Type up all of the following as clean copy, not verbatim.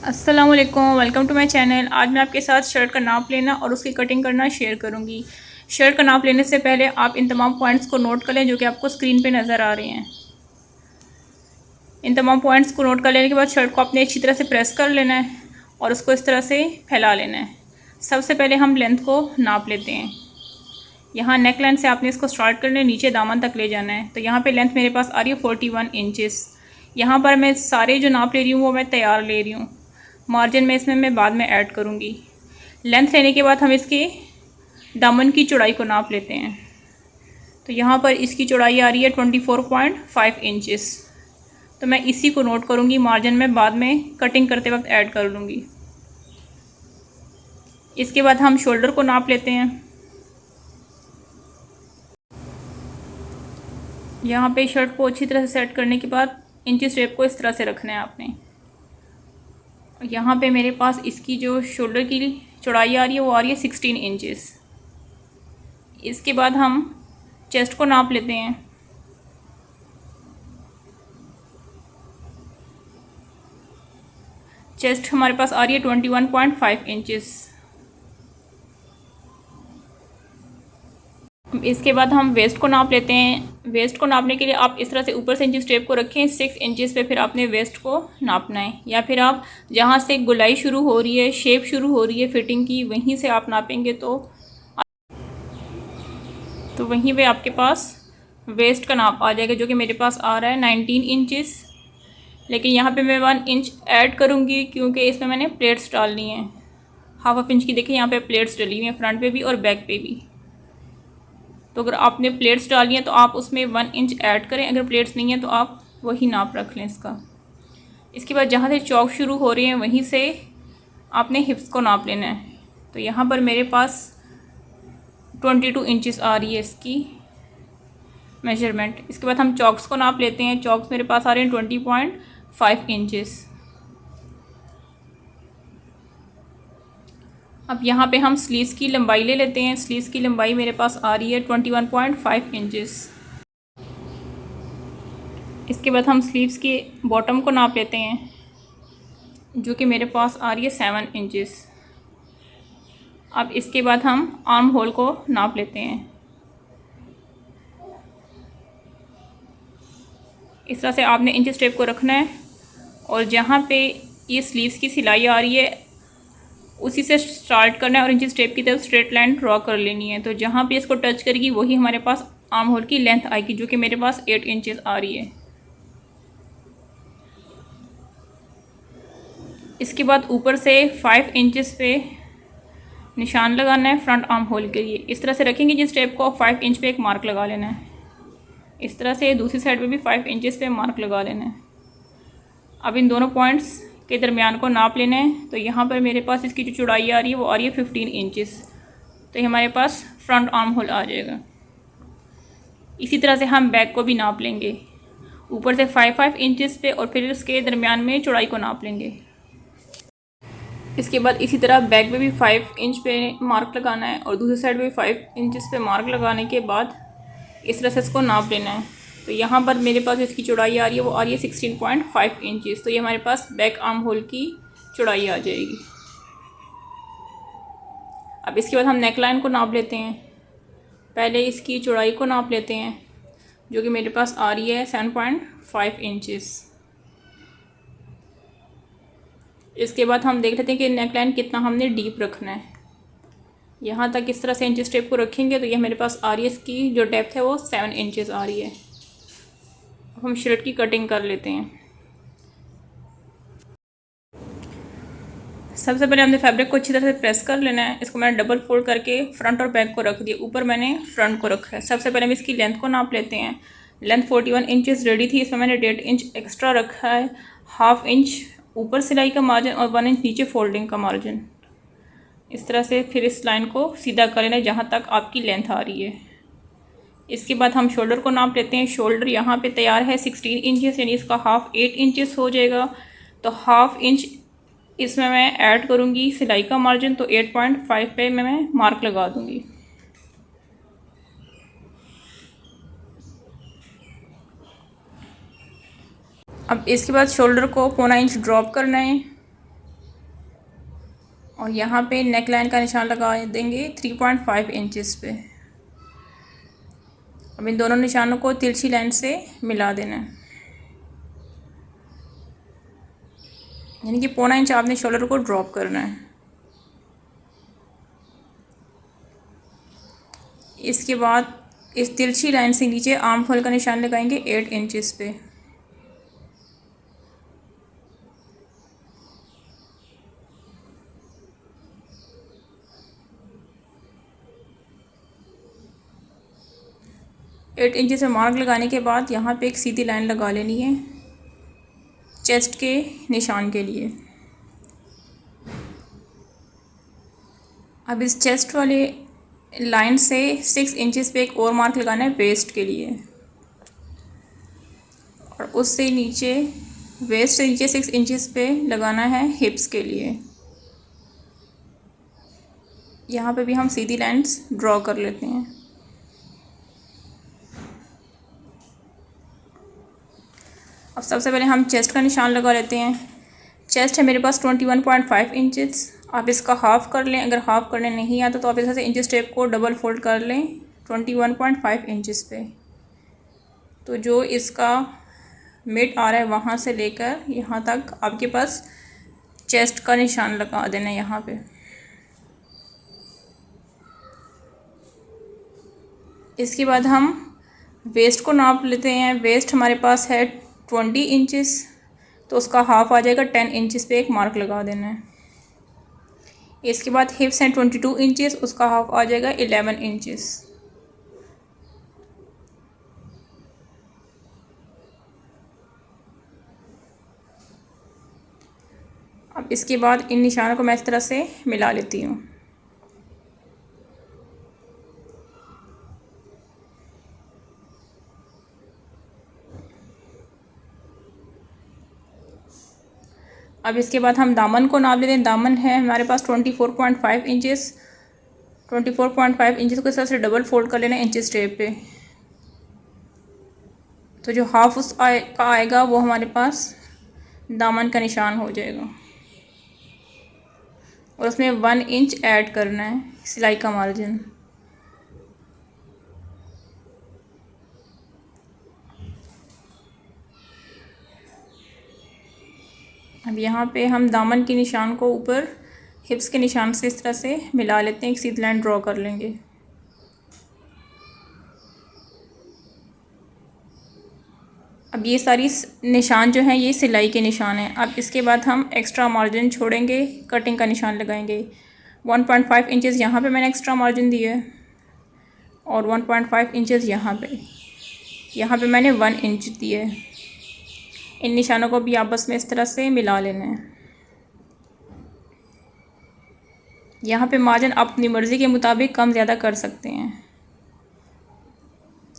अस्सलाम वालेकुम, welcome to my channel. आज मैं आपके साथ शर्ट का नाप लेना और उसकी कटिंग करना शेयर करूंगी। शर्ट का नाप लेने से पहले आप इन तमाम पॉइंट्स को नोट कर लें जो कि आपको स्क्रीन पे नज़र आ रहे हैं। इन तमाम पॉइंट्स को नोट कर लेने के बाद शर्ट को आपने अच्छी तरह से प्रेस कर लेना है और उसको इस तरह से फैला लेना है। सबसे पहले हम लेंथ को नाप लेते हैं। यहाँ नेक लाइन से आपने इसको स्टार्ट करना है, नीचे दामन तक ले जाना है। तो यहाँ पे लेंथ मेरे पास आ रही है 41 इंचेस। यहाँ पर मैं सारे जो नाप ले रही हूँ वो मैं तैयार ले रही हूँ। मार्जिन में इसमें मैं बाद में ऐड करूँगी। लेंथ लेने के बाद हम इसके दामन की चौड़ाई को नाप लेते हैं। तो यहाँ पर इसकी चौड़ाई आ रही है 24.5 इंचेस। तो मैं इसी को नोट करूँगी, मार्जिन में बाद में कटिंग करते वक्त ऐड कर लूँगी। इसके बाद हम शोल्डर को नाप लेते हैं। यहाँ पे शर्ट को अच्छी तरह से सेट करने के बाद इंची स्टेप को इस तरह से रखना है आपने। यहाँ पे मेरे पास इसकी जो शोल्डर की चौड़ाई आ रही है वो आ रही है 16 इंचेस। इसके बाद हम चेस्ट को नाप लेते हैं। चेस्ट हमारे पास आ रही है 21.5 इंचेस। इसके बाद हम वेस्ट को नाप लेते हैं। वेस्ट को नापने के लिए आप इस तरह से ऊपर से इंची स्टेप को रखें 6 इंचेस पे, फिर आपने वेस्ट को नापना है। या फिर आप जहाँ से गुलाई शुरू हो रही है, शेप शुरू हो रही है फिटिंग की, वहीं से आप नापेंगे तो वहीं पे आपके पास वेस्ट का नाप आ जाएगा, जो कि मेरे पास आ रहा है 19 इंचेस। लेकिन यहाँ पे मैं 1 इंच ऐड करूँगी क्योंकि इसमें मैंने प्लेट्स डालनी है। हाफ इंच की देखिए यहाँ पे प्लेट्स डली हुई हैं, फ्रंट पे भी और बैक पे भी। तो अगर आपने प्लेट्स डाली हैं तो आप उसमें 1 इंच ऐड करें, अगर प्लेट्स नहीं है तो आप वही नाप रख लें इसका। इसके बाद जहाँ से चौक शुरू हो रही हैं वहीं से आपने हिप्स को नाप लेना है। तो यहाँ पर मेरे पास 22 इंचेस आ रही है इसकी मेजरमेंट। इसके बाद हम चौक्स को नाप लेते हैं। चौक्स मेरे पास आ रहे हैं 20.5 इंचेस। अब यहाँ पे हम स्लीव्स की लंबाई ले लेते हैं। स्लीव्स की लंबाई मेरे पास आ रही है 21.5 इंचेस। इसके बाद हम स्लीव्स के बॉटम को नाप लेते हैं, जो कि मेरे पास आ रही है 7 इंचेस। अब इसके बाद हम आर्म होल को नाप लेते हैं। इस तरह से आपने इंच स्टेप को रखना है और जहाँ पे ये स्लीव्स की सिलाई आ रही है उसी से स्टार्ट करना है और इंच स्टेप की तरफ स्ट्रेट लाइन ड्रॉ कर लेनी है। तो जहाँ पे इसको टच करेगी वही हमारे पास आर्म होल की लेंथ आएगी, जो कि मेरे पास 8 इंचेस आ रही है। इसके बाद ऊपर से 5 इंचेस पे निशान लगाना है फ्रंट आर्म होल के लिए। इस तरह से रखेंगे जिस स्टेप को 5 इंच पे एक मार्क लगा लेना है। इस तरह से दूसरी साइड पे भी 5 इंचेस पे मार्क लगा लेना है। अब इन दोनों पॉइंट्स के दरमियान को नाप लेना है। तो यहाँ पर मेरे पास इसकी जो चौड़ाई आ रही है वो आ रही है 15 इंचेस। तो ये हमारे पास फ्रंट आर्म होल आ जाएगा। इसी तरह से हम बैक को भी नाप लेंगे, ऊपर से 5 इंचेस पे और फिर इसके दरमियान में चौड़ाई को नाप लेंगे। इसके बाद इसी तरह बैक पे भी 5 इंच पे मार्क लगाना है और दूसरी साइड पे भी 5 इंचेस पे मार्क लगाने के बाद इस तरह से इसको नाप लेना है। तो यहाँ पर मेरे पास इसकी चौड़ाई आ रही है वो आ रही है 16.5 इंचेस। तो ये हमारे पास बैक आर्म होल की चौड़ाई आ जाएगी। अब इसके बाद हम नेक लाइन को नाप लेते हैं। पहले इसकी चौड़ाई को नाप लेते हैं, जो कि मेरे पास आ रही है 7.5 इंचेस। इसके बाद हम देख लेते हैं कि नेक लाइन कितना हमने डीप रखना है। यहाँ तक इस तरह से इंच स्टेप को रखेंगे तो ये मेरे पास आ रही है, इसकी जो डेप्थ है वो 7 इंचेस आ रही है। अब हम शर्ट की कटिंग कर लेते हैं। सबसे पहले हमने फैब्रिक को अच्छी तरह से प्रेस कर लेना है। इसको मैंने डबल फोल्ड करके फ्रंट और बैक को रख दिया, ऊपर मैंने फ्रंट को रखा है। सबसे पहले हम इसकी लेंथ को नाप लेते हैं। लेंथ 41 इंचेस रेडी थी, इसमें मैंने 1.5 इंच एक्स्ट्रा रखा है। हाफ इंच ऊपर सिलाई का मार्जिन और 1 इंच नीचे फोल्डिंग का मार्जिन। इस तरह से फिर इस लाइन को सीधा कर लेना है जहाँ तक आपकी लेंथ आ रही है। इसके बाद हम शोल्डर को नाप लेते हैं। शोल्डर यहाँ पे तैयार है 16 इंचेस, यानी इसका हाफ 8 इंचेस हो जाएगा। तो हाफ इंच इसमें मैं ऐड करूँगी सिलाई का मार्जिन, तो 8.5 पे मैं मार्क लगा दूँगी। अब इसके बाद शोल्डर को 1.25 इंच ड्रॉप करना है और यहाँ पे नेक लाइन का निशान लगा देंगे 3.5 इंचज़ पे। अब इन दोनों निशानों को तिरछी लाइन से मिला देना है, यानी कि 0.25 इंच आपने शोल्डर को ड्रॉप करना है। इसके बाद इस तिरछी लाइन से नीचे आर्म होल का निशान लगाएंगे 8 इंचज़ पे। एट इंचज़ से मार्क लगाने के बाद यहाँ पे एक सीधी लाइन लगा लेनी है चेस्ट के निशान के लिए। अब इस चेस्ट वाले लाइन से 6 इंचज़ पे एक और मार्क लगाना है वेस्ट के लिए, और उससे नीचे वेस्ट से नीचे 6 इंचज़ पे लगाना है हिप्स के लिए। यहाँ पे भी हम सीधी लाइंस ड्रॉ कर लेते हैं। अब सबसे पहले हम चेस्ट का निशान लगा लेते हैं। चेस्ट है मेरे पास 21.5 इंचज़। आप इसका हाफ़ कर लें, अगर हाफ़ करने नहीं आता तो आप इस तरह से इंचेस टेप को डबल फोल्ड कर लें 21.5 इंचज़ पे। तो जो इसका मिड आ रहा है वहाँ से लेकर यहाँ तक आपके पास चेस्ट का निशान लगा देना है यहाँ पे। इसके बाद हम वेस्ट को नाप लेते हैं। वेस्ट हमारे पास है 20 इंचज़, तो उसका हाफ़ आ जाएगा 10 इंचज़ पे एक मार्क लगा देना है। इसके बाद हिप्स हैं 22 इंचज़, उसका हाफ़ आ जाएगा 11 इंचज़। अब इसके बाद इन निशानों को मैं इस तरह से मिला लेती हूँ। अब इसके बाद हम दामन को नाप लेते हैं। दामन है हमारे पास 24.5 इंचज़। 24.5 इंचज़ को इस तरह से डबल फोल्ड कर लेना इंचेस टेप पे। तो जो हाफ का आएगा वो हमारे पास दामन का निशान हो जाएगा, और उसमें 1 इंच ऐड करना है सिलाई का मार्जिन। अब यहाँ पे हम दामन के निशान को ऊपर हिप्स के निशान से इस तरह से मिला लेते हैं, एक सीधी लाइन ड्रॉ कर लेंगे। अब ये सारी निशान जो हैं ये सिलाई के निशान हैं। अब इसके बाद हम एक्स्ट्रा मार्जिन छोड़ेंगे, कटिंग का निशान लगाएंगे। 1.5 इंचज़ यहाँ पे मैंने एक्स्ट्रा मार्जिन दिया है, और 1.5 इंचज़ यहाँ पे मैंने 1 इंच दिया है। इन निशानों को भी आपस में इस तरह से मिला लेना है। यहाँ पे मार्जिन आप अपनी मर्ज़ी के मुताबिक कम ज़्यादा कर सकते हैं।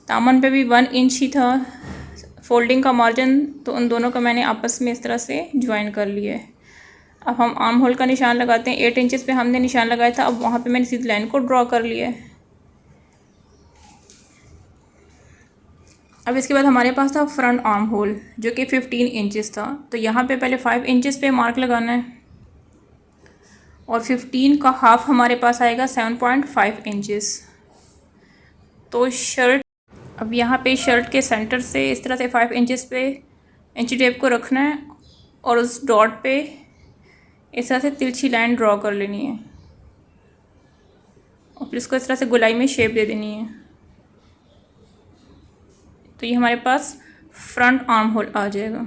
दामन पे भी 1 इंच ही था फोल्डिंग का मार्जिन, तो उन दोनों को मैंने आपस में इस तरह से ज्वाइन कर लिया है। अब हम आर्म होल का निशान लगाते हैं। 8 इंचज़ पे हमने निशान लगाया था, अब वहाँ पे मैंने सीधी लाइन को ड्रॉ कर लिया है। अब इसके बाद हमारे पास था फ्रंट आर्म होल जो कि 15 इंचज़ था। तो यहाँ पे पहले 5 इंचज़ पे मार्क लगाना है, और 15 का हाफ़ हमारे पास आएगा 7.5 इंचज़। तो शर्ट, अब यहाँ पे शर्ट के सेंटर से इस तरह से 5 इंचज़ पे इंची टेप को रखना है, और उस डॉट पे इस तरह से तिरछी लाइन ड्रॉ कर लेनी है, और फिर इसको इस तरह से गोलाई में शेप दे देनी है। तो ये हमारे पास फ्रंट आर्म होल आ जाएगा।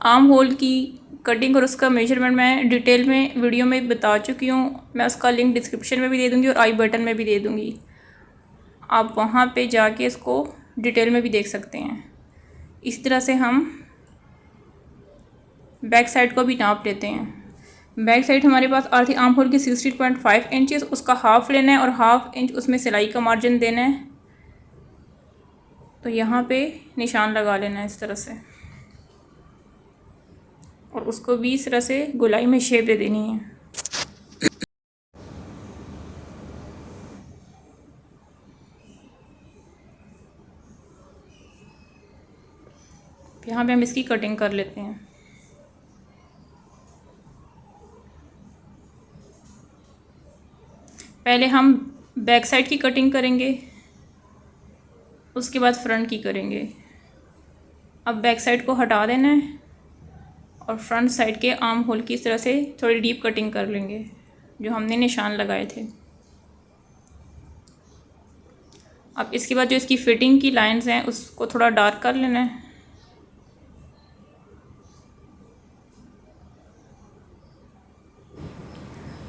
आर्म होल की कटिंग और उसका मेजरमेंट मैं डिटेल में वीडियो में बता चुकी हूँ। मैं उसका लिंक डिस्क्रिप्शन में भी दे दूँगी और आई बटन में भी दे दूँगी, आप वहाँ पे जाके इसको डिटेल में भी देख सकते हैं। इस तरह से हम बैक साइड को भी नाप लेते हैं। बैक साइड हमारे पास आर्थिक आर्म होल की 16.5 इंचज़, उसका हाफ़ लेना है और हाफ़ इंच उसमें सिलाई का मार्जिन देना है। तो यहाँ पे निशान लगा लेना है इस तरह से, और उसको भी इस तरह से गोलाई में शेप दे देनी है। यहाँ पे हम इसकी कटिंग कर लेते हैं। पहले हम बैक साइड की कटिंग करेंगे, उसके बाद फ्रंट की करेंगे। अब बैक साइड को हटा देना है और फ्रंट साइड के आर्म होल की इस तरह से थोड़ी डीप कटिंग कर लेंगे जो हमने निशान लगाए थे। अब इसके बाद जो इसकी फिटिंग की लाइंस हैं उसको थोड़ा डार्क कर लेना है।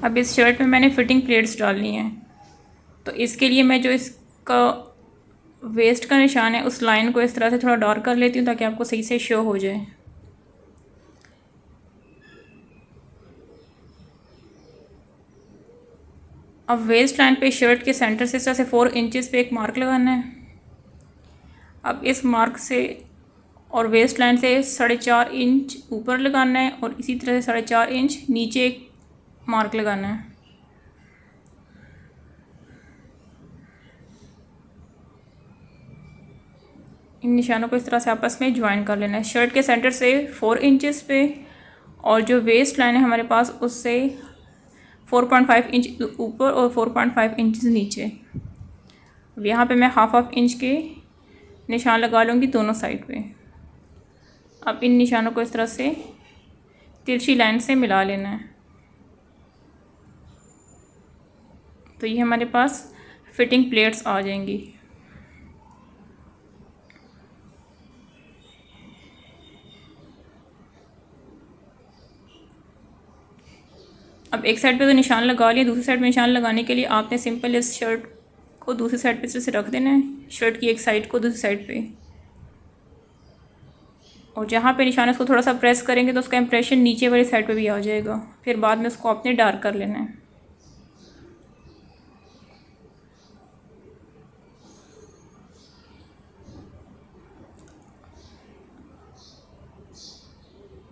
अब इस शर्ट में मैंने फिटिंग प्लेट्स डालनी है, तो इसके लिए मैं जो इसका वेस्ट का निशान है उस लाइन को इस तरह से थोड़ा डार्क कर लेती हूँ ताकि आपको सही से शो हो जाए। अब वेस्ट लाइन पे शर्ट के सेंटर से इस तरह से 4 इंचेस पे एक मार्क लगाना है। अब इस मार्क से और वेस्ट लाइन से 4.5 इंच ऊपर लगाना है और इसी तरह से 4.5 इंच नीचे एक मार्क लगाना है। इन निशानों को इस तरह से आपस में ज्वाइन कर लेना है। शर्ट के सेंटर से 4 इंचेस पे और जो वेस्ट लाइन है हमारे पास उससे 4.5 इंच ऊपर और 4.5 इंच नीचे। अब यहाँ पे मैं हाफ इंच के निशान लगा लूँगी दोनों साइड पे। अब इन निशानों को इस तरह से तिरछी लाइन से मिला लेना है। तो ये हमारे पास फिटिंग प्लेट्स आ जाएंगी। अब एक साइड पे तो निशान लगा लिया, दूसरी साइड में निशान लगाने के लिए आपने सिंपल इस शर्ट को दूसरी साइड पे से रख देना है, शर्ट की एक साइड को दूसरी साइड पे, और जहाँ पे निशान है उसको थोड़ा सा प्रेस करेंगे तो उसका इम्प्रेशन नीचे वाली साइड पे भी आ जाएगा। फिर बाद में उसको आपने डार्क कर लेना है।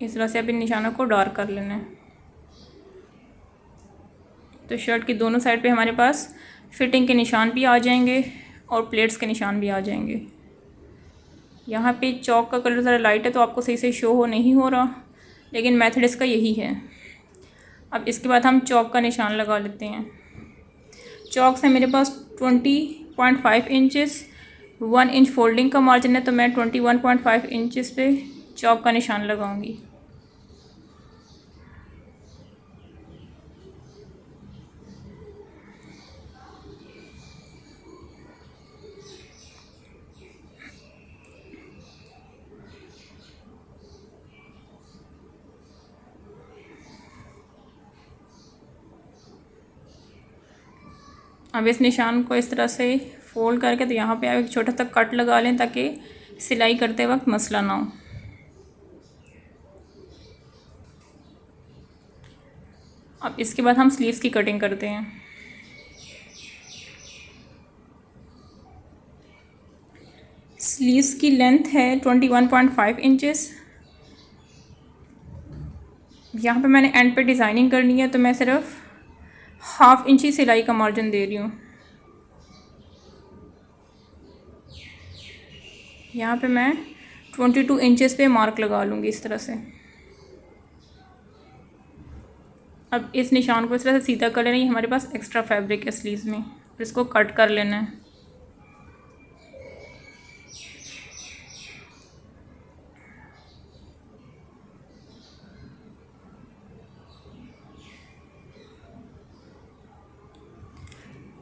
इस तरह से अब इन निशानों को डार्क कर लेना है। तो शर्ट की दोनों साइड पे हमारे पास फिटिंग के निशान भी आ जाएंगे और प्लेट्स के निशान भी आ जाएंगे। यहाँ पे चौक का कलर ज़रा लाइट है तो आपको सही से शो हो नहीं हो रहा, लेकिन मेथड इसका यही है। अब इसके बाद हम चौक का निशान लगा लेते हैं। चौक से मेरे पास 20.5 इंचेस 1 इंच फोल्डिंग का मार्जिन है, तो मैं 21.5 इंचेस पे चौक का निशान लगाऊंगी। अब इस निशान को इस तरह से फोल्ड करके तो यहाँ पे आप एक छोटा सा कट लगा लें ताकि सिलाई करते वक्त मसला ना हो। अब इसके बाद हम स्लीव्स की कटिंग करते हैं। स्लीव्स की लेंथ है 21.5 इंचेस। यहाँ पे मैंने एंड पे डिज़ाइनिंग करनी है तो मैं सिर्फ हाफ इंच ही सिलाई का मार्जिन दे रही हूँ। यहाँ पे मैं 22 इंचेस पे मार्क लगा लूँगी इस तरह से। अब इस निशान को इस तरह से सीधा कर लेना है। हमारे पास एक्स्ट्रा फैब्रिक है स्लीव्स में, इसको कट कर लेना है।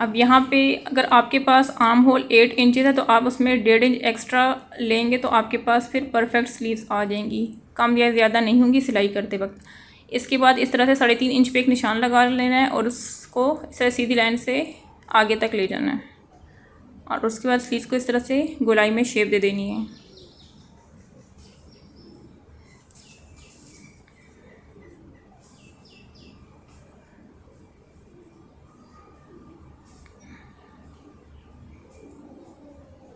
अब यहाँ पे अगर आपके पास आर्म होल 8 इंचेस है तो आप उसमें 1.5 इंच एक्स्ट्रा लेंगे तो आपके पास फिर परफेक्ट स्लीव्स आ जाएंगी, कम या ज़्यादा नहीं होंगी सिलाई करते वक्त। इसके बाद इस तरह से 3.5 इंच पे एक निशान लगा लेना है और उसको इस तरह सीधी लाइन से आगे तक ले जाना है और उसके बाद स्लीव्स को इस तरह से गोलाई में शेप दे देनी है।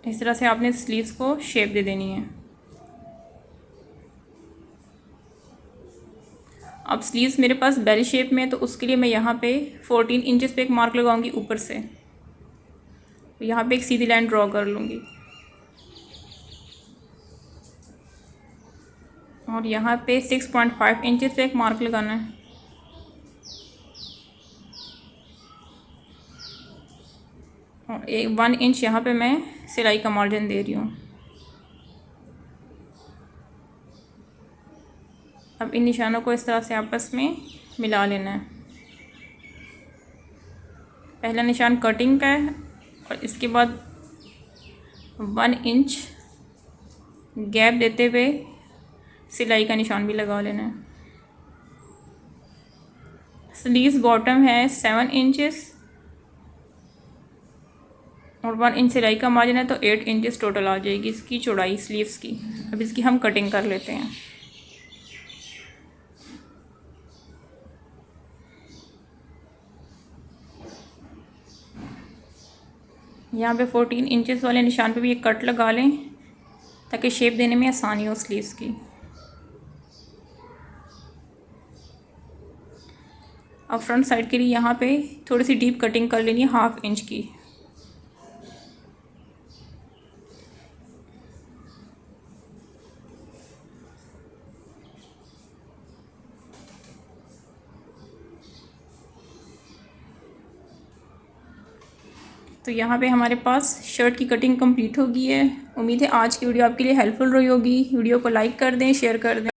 इस तरह से आपने स्लीव्स को शेप दे देनी है। अब स्लीव्स मेरे पास बेल शेप में है तो उसके लिए मैं यहाँ पे 14 इंचेस पे एक मार्क लगाऊंगी ऊपर से। यहाँ पे एक सीधी लाइन ड्रॉ कर लूँगी। और यहाँ पे 6.5 इंचेस पे एक मार्क लगाना है। और 1 इंच यहाँ पे मैं सिलाई का मार्जिन दे रही हूँ। अब इन निशानों को इस तरह से आपस में मिला लेना है। पहला निशान कटिंग का है और इसके बाद 1 इंच गैप देते हुए सिलाई का निशान भी लगा लेना है। स्लीव्स बॉटम है 7 इंचेस और 1 इंच सिलाई का मार्जिन है, तो 8 इंचेस टोटल आ जाएगी इसकी चौड़ाई स्लीव्स की। अब इसकी हम कटिंग कर लेते हैं। यहाँ पे 14 इंचेस वाले निशान पे भी एक कट लगा लें ताकि शेप देने में आसानी हो स्लीव्स की। अब फ्रंट साइड के लिए यहाँ पे थोड़ी सी डीप कटिंग कर लेनी है 1/2 इंच की। तो यहाँ पे हमारे पास शर्ट की कटिंग कंप्लीट हो गई है। उम्मीद है आज की वीडियो आपके लिए हेल्पफुल रही होगी। वीडियो को लाइक कर दें, शेयर कर दें।